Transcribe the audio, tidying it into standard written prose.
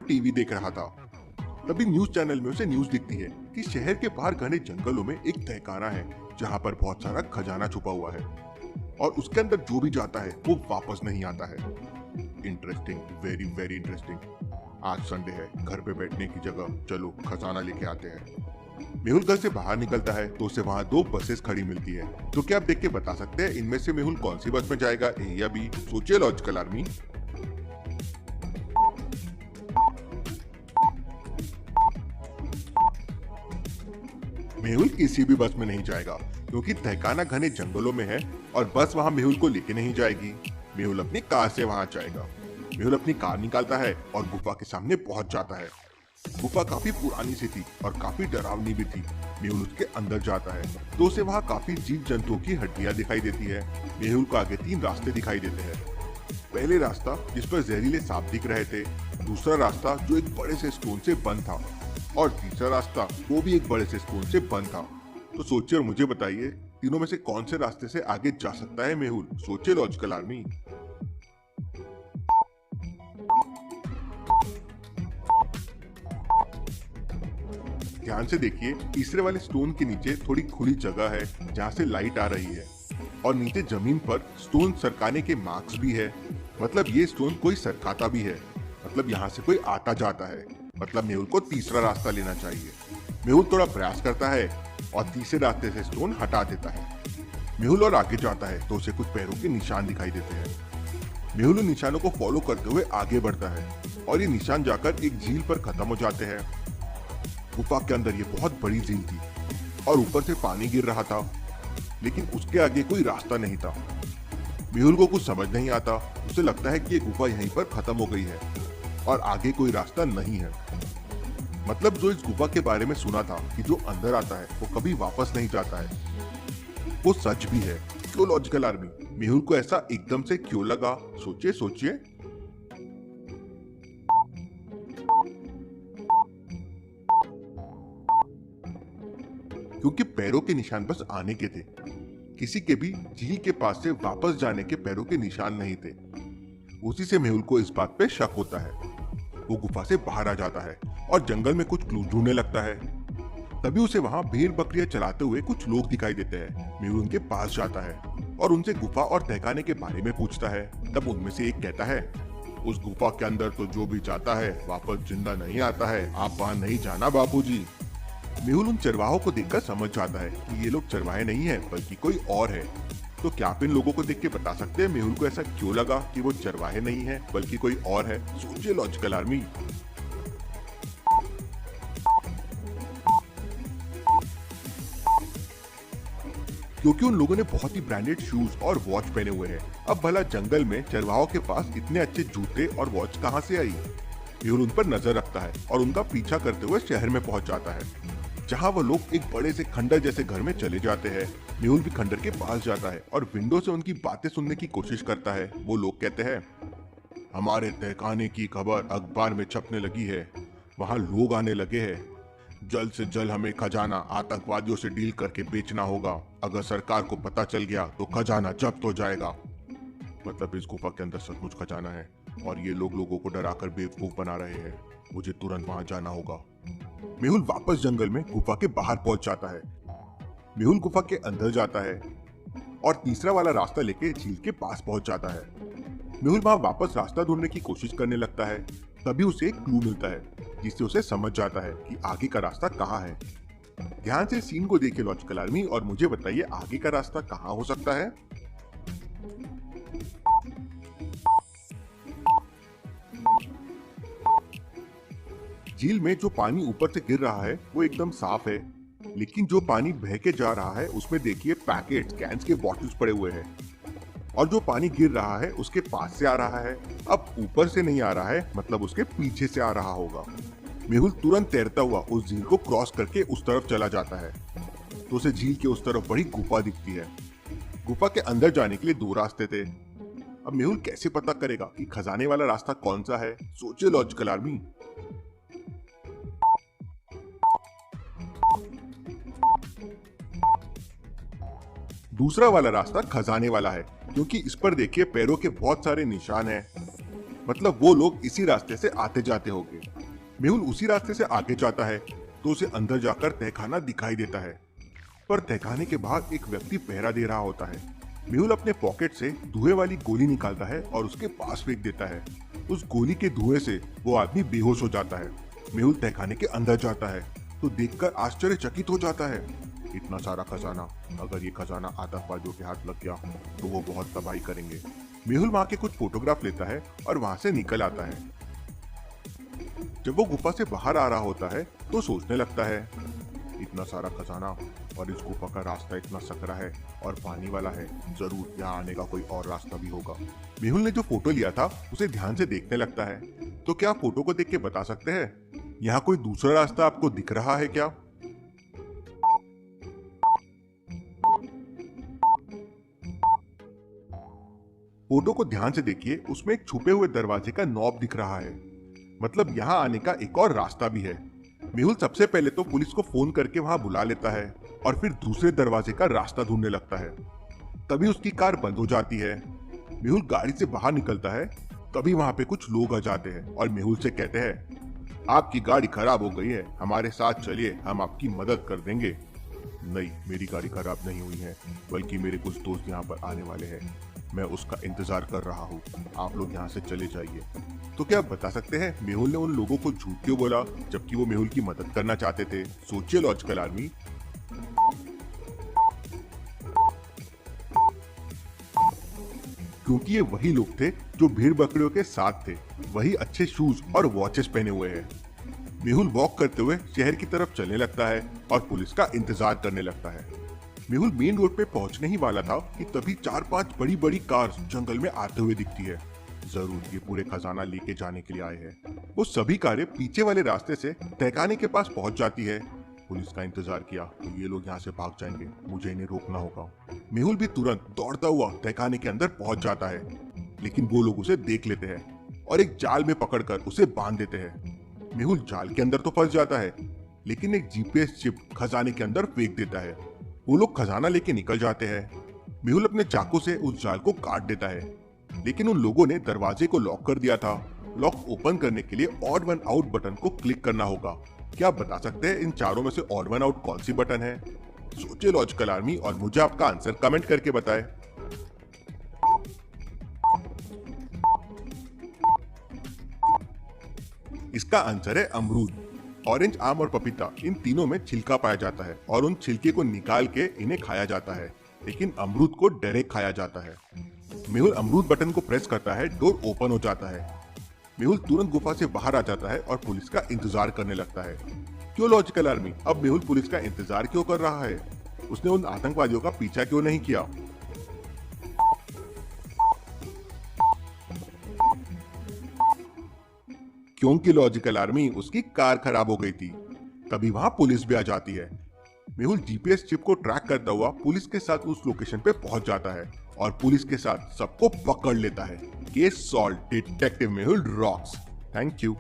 TV देख रहा था। तभी न्यूज चैनल में उसे न्यूज दिखती है कि शहर के बाहर घने जंगलों में एक तहखाना है जहाँ पर बहुत सारा खजाना छुपा हुआ है और उसके अंदर जो भी जाता है वो वापस नहीं आता है। Interesting, very very interesting. आज संडे है, घर पे बैठने की जगह चलो खजाना लेके आते हैं। मेहुल घर से बाहर निकलता है तो उसे वहाँ दो बसेस खड़ी मिलती है। तो क्या आप देख के बता सकते हैं इनमें से मेहुल कौन सी बस में जाएगा, ए या बी? सोचिए लॉजिकल आर्मी। मेहुल किसी भी बस में नहीं जाएगा क्योंकि तहखाना घने जंगलों में है और बस वहाँ मेहुल को लेके नहीं जाएगी। मेहुल अपनी कार से वहाँ जाएगा। मेहुल अपनी कार निकालता है और गुफा के सामने पहुंच जाता है। गुफा काफी पुरानी सी थी और काफी डरावनी भी थी। मेहुल उसके अंदर जाता है तो उसे वहाँ काफी जीव जंतुओं की हड्डियां दिखाई देती है। मेहुल को आगे 3 रास्ते दिखाई देते हैं। पहले रास्ता जिस पर जहरीले सांप दिख रहे थे, दूसरा रास्ता जो एक बड़े से स्टोन से बंद था और तीसरा रास्ता वो भी एक बड़े से स्टोन से बंद था। तो सोचिए और मुझे बताइए तीनों में से कौन से रास्ते से आगे जा सकता है मेहुल? सोचिए लॉजिकल आर्मी। ध्यान से देखिए, तीसरे वाले स्टोन के नीचे थोड़ी खुली जगह है जहाँ से लाइट आ रही है और नीचे जमीन पर स्टोन सरकाने के मार्क्स भी है। मतलब ये स्टोन कोई सरकाता भी है, मतलब यहाँ से कोई आता जाता है। मतलब मेहुल को तीसरा रास्ता लेना चाहिए। मेहुल थोड़ा प्रयास करता है और तीसरे रास्ते से स्टोन हटा देता है। मेहुल और आगे जाता है तो उसे कुछ पैरों के निशान दिखाई देते हैं। मेहुल उन निशानों को फॉलो करते हुए आगे बढ़ता है और ये निशान जाकर एक झील पर खत्म हो जाते हैं। गुफा के अंदर ये बहुत बड़ी झील थी और ऊपर से पानी गिर रहा था, लेकिन उसके आगे कोई रास्ता नहीं था। मेहुल को कुछ समझ नहीं आता। उसे लगता है कि ये गुफा यहीं पर खत्म हो गई है और आगे कोई रास्ता नहीं है। मतलब जो इस गुफा के बारे में सुना था कि जो अंदर आता है वो कभी वापस नहीं जाता है, वो सच भी है। क्यों लॉजिकल आर्मी? मेहुल को ऐसा एकदम से क्यों लगा? सोचिए सोचिए। क्योंकि पैरों के निशान बस आने के थे, किसी के भी झील के पास से वापस जाने के पैरों के निशान नहीं थे। उसी से मेहुल को इस बात पे शक होता है। वो गुफा से बाहर आ जाता है और जंगल में कुछ क्लू ढूंढने लगता है। तभी उसे वहाँ भेड़ बकरियां चलाते हुए कुछ लोग दिखाई देते हैं। मेहुल उनके पास जाता है और उनसे गुफा और तहखाने के बारे में पूछता है। तब उनमें से एक कहता है, उस गुफा के अंदर तो जो भी जाता है वापस जिंदा नहीं आता है, आप वहाँ नहीं जाना बापूजी। मेहुल उन चरवाहों को देखकर समझ जाता है कि ये लोग चरवाहे नहीं है बल्कि कोई और है। तो क्या आप इन लोगों को देख के बता सकते हैं मेहुल को ऐसा क्यों लगा कि वो चरवाहे नहीं है बल्कि कोई और है? सोचिए लॉजिकल आर्मी। क्योंकि उन लोगों ने बहुत ही ब्रांडेड शूज और वॉच पहने हुए हैं। अब भला जंगल में चरवाहों के पास इतने अच्छे जूते और वॉच कहाँ से आई? मेहुल उन पर नजर रखता है और उनका पीछा करते हुए शहर में पहुंच जाता है, जहां वो लोग एक बड़े से खंडर जैसे घर में चले जाते हैं। मेहुल भी खंडर के पास जाता है और विंडो से उनकी बातें सुनने की कोशिश करता है। वो लोग कहते हैं, हमारे तहखाने की खबर अखबार में छपने लगी है, वहाँ लोग आने लगे हैं। जल्द से जल्द हमें खजाना आतंकवादियों से डील करके बेचना होगा। अगर सरकार को पता चल गया तो खजाना जब्त हो जाएगा। मतलब इस गुफा के अंदर सचमुच खजाना है और ये लोग लोगों को डराकर बेवकूफ बना रहे हैं। मुझे तुरंत वहां जाना होगा। मेहुल वापस जंगल में गुफा के बाहर पहुंच जाता है। मेहुल गुफा के अंदर जाता है और तीसरा वाला रास्ता लेके झील के पास पहुंच जाता है। मेहुल वहां वापस रास्ता ढूंढने की कोशिश करने लगता है। तभी उसे एक क्लू मिलता है जिससे उसे समझ जाता है कि आगे का रास्ता कहाँ है। ध्यान से सीन को देखिए लॉजिकल आर्मी और मुझे बताइए आगे का रास्ता कहाँ हो सकता है? झील में जो पानी ऊपर से गिर रहा है वो एकदम साफ है, लेकिन जो पानी बह के जा रहा है उसमें देखिए पैकेट्स, कैंस के बॉटल्स पड़े हुए हैं और जो पानी गिर रहा है उसके पास से आ रहा है। अब ऊपर से नहीं आ रहा है, मतलब उसके पीछे से आ रहा होगा। मेहुल तुरंत तैरता हुआ उस झील को क्रॉस करके उस तरफ चला जाता है तो उसे झील के उस तरफ बड़ी गुफा दिखती है। गुफा के अंदर जाने के लिए 2 रास्ते थे। अब मेहुल कैसे पता करेगा कि खजाने वाला रास्ता कौन सा है? सोचिए लॉजिकल आर्मी। दूसरा वाला रास्ता खजाने वाला है क्योंकि इस पर देखिए पैरों के बहुत सारे निशान हैं। मतलब वो लोग इसी रास्ते से आते जाते होंगे। मेहुल उसी रास्ते से आगे जाता है तो उसे अंदर जाकर तहखाना दिखाई देता है, पर तहखाने के बाहर एक व्यक्ति पहरा दे रहा होता है। मेहुल अपने पॉकेट से धुएं वाली गोली निकालता है और उसके पास फेंक देता है। उस गोली के धुएं से वो आदमी बेहोश हो जाता है। मेहुल तहखाने के अंदर जाता है तो देखकर आश्चर्यचकित हो जाता है। इतना सारा खजाना, अगर ये खजाना आतंकवादियों के हाथ लग गया तो वो बहुत तबाही करेंगे। मेहुल वहाँ के कुछ फोटोग्राफ लेता है और वहाँ से निकल आता है। जब वो गुफा से बाहर आ रहा होता है तो सोचने लगता है, इतना सारा खजाना और इस गुफा का रास्ता इतना सकरा है और पानी वाला है, जरूर यहाँ आने का कोई और रास्ता भी होगा। मेहुल ने जो फोटो लिया था उसे ध्यान से देखने लगता है। तो क्या आप फोटो को देख के बता सकते हैं यहाँ कोई दूसरा रास्ता आपको दिख रहा है क्या? फोटो को ध्यान से देखिए, उसमें एक छुपे हुए दरवाजे का नॉब दिख रहा है, मतलब यहाँ आने का एक और रास्ता भी है। मेहुल सबसे पहले तो पुलिस को फोन करके वहाँ बुला लेता है और फिर दूसरे दरवाजे का रास्ता ढूंढने लगता है। तभी उसकी कार बंद हो जाती है। मेहुल गाड़ी से बाहर निकलता है, तभी वहाँ पे कुछ लोग आ जाते हैं और मेहुल से कहते हैं, आपकी गाड़ी खराब हो गई है, हमारे साथ चलिए, हम आपकी मदद कर देंगे। नहीं, मेरी गाड़ी खराब नहीं हुई है, बल्कि मेरे कुछ दोस्त यहाँ पर आने वाले हैं, मैं उसका इंतजार कर रहा हूँ, आप लोग यहाँ से चले जाइए। तो क्या आप बता सकते हैं मेहुल ने उन लोगों को झूठ क्यों बोला जबकि वो मेहुल की मदद करना चाहते थे? सोचिए लॉजिकल आर्मी। क्योंकि ये वही लोग थे जो भेड़ बकरियों के साथ थे, वही अच्छे शूज और वॉचेस पहने हुए हैं। मेहुल वॉक करते हुए शहर की तरफ चलने लगता है और पुलिस का इंतजार करने लगता है। मेहुल मेन रोड पे पहुंचने ही वाला था कि तभी 4-5 बड़ी बड़ी कार्स जंगल में आते हुए दिखती है। जरूर ये पूरे खजाना लेके जाने के लिए आए हैं। वो सभी कारें पीछे वाले रास्ते से तहखाने के पास पहुंच जाती है। पुलिस का इंतजार किया तो ये लोग यहाँ से भाग जाएंगे, मुझे इन्हें रोकना होगा। मेहुल भी तुरंत दौड़ता हुआ तहखाने के अंदर पहुंच जाता है, लेकिन वो लोग उसे देख लेते हैं और एक जाल में पकड़कर उसे बांध देते हैं। मेहुल जाल के अंदर तो फंस जाता है, लेकिन एक जीपीएस चिप खजाने के अंदर फेंक देता है। वो लोग खजाना लेके निकल जाते हैं। मेहुल अपने चाकू से उस जाल को काट देता है, लेकिन उन लोगों ने दरवाजे को लॉक कर दिया था। लॉक ओपन करने के लिए ऑड वन आउट बटन को क्लिक करना होगा। क्या आप बता सकते हैं इन चारों में से ऑड वन आउट कौन सी बटन है? सोचिए लॉजिकल आर्मी और मुझे आपका आंसर कमेंट करके बताएं। इसका आंसर है अमरूद। ऑरेंज, आम और पपीता, इन तीनों में छिलका पाया जाता है और उन छिलके को निकाल के इन्हें खाया जाता है, लेकिन अमरूद को डायरेक्ट खाया जाता है। मेहुल अमरूद बटन को प्रेस करता है, डोर ओपन हो जाता है। मेहुल तुरंत गुफा से बाहर आ जाता है और पुलिस का इंतजार करने लगता है। क्यों लॉजिकल आर्मी, अब मेहुल पुलिस का इंतजार क्यों कर रहा है? उसने उन आतंकवादियों का पीछा क्यों नहीं किया? क्योंकि लॉजिकल आर्मी उसकी कार खराब हो गई थी। तभी वहां पुलिस भी आ जाती है। मेहुल जीपीएस चिप को ट्रैक करता हुआ पुलिस के साथ उस लोकेशन पे पहुंच जाता है और पुलिस के साथ सबको पकड़ लेता है। Case solve, detective Mehul rocks. Thank you.